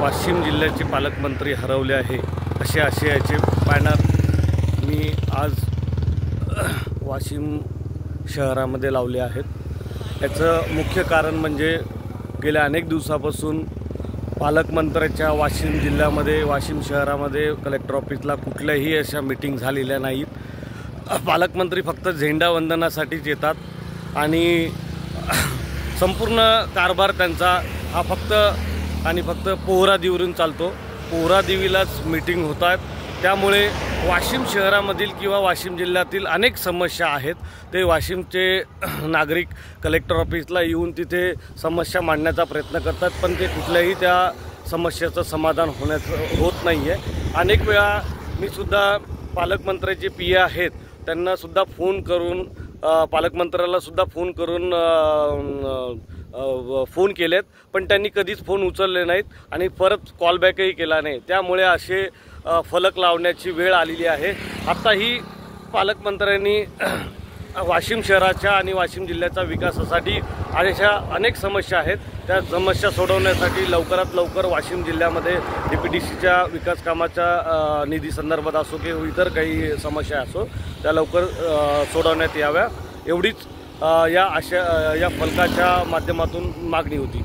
वाशिम जिल्ह्याचे पालकमंत्री हरवले आहे असे आशयाचे बॅनर मी आज वाशिम शहरामध्ये लावले आहेत। याचं मुख्य कारण म्हणजे गेल्या अनेक दिवसापासून पालकमंत्र्याच्या वाशिम जिल्ह्यामध्ये वाशिम शहरामध्ये कलेक्टर ऑफिसला कुठल्याही अशा मीटिंग झालेल्या नाहीत। पालकमंत्री फक्त झेंडावंदनासाठीच येतात आणि संपूर्ण कारभार त्यांचा हा फक्त पोहरादेवीवरून चालतो। पोहरादेवीलाच मीटिंग होतात, त्यामुळे वाशिम शहरामधील किंवा वाशिम जिल्ह्यातील अनेक समस्या आहेत ते वाशिमचे नागरिक कलेक्टर ऑफिसला येऊन तिथे समस्या मांडण्याचा प्रयत्न करतात, पण ते कुठल्याही त्या समस्याचं समाधान होत नाही आहे। अनेक वेळा मी सुद्धा पालकमंत्र्याचे पीए आहेत त्यांना सुद्धा फोन करून पालकमंत्र्याला सुद्धा फोन केलेत, पण त्यांनी कधीच फोन उचलले नाहीत आणि परत कॉलबॅकही केला नाही। त्यामुळे असे फलक लावण्याची वेळ आलेली आहे। आताही पालकमंत्र्यांनी वाशिम शहराच्या आणि वाशिम जिल्ह्याच्या विकासासाठी अशा अनेक समस्या आहेत, त्या समस्या सोडवण्यासाठी लवकरात लवकर वाशिम जिल्ह्यामध्ये DPDCच्या विकास कामाच्या निधी संदर्भात असो किंवा इतर काही समस्या असो त्या लवकर सोडवण्यात याव्या, एवढीच या फलकाच्या माध्यमातून मागणी होती।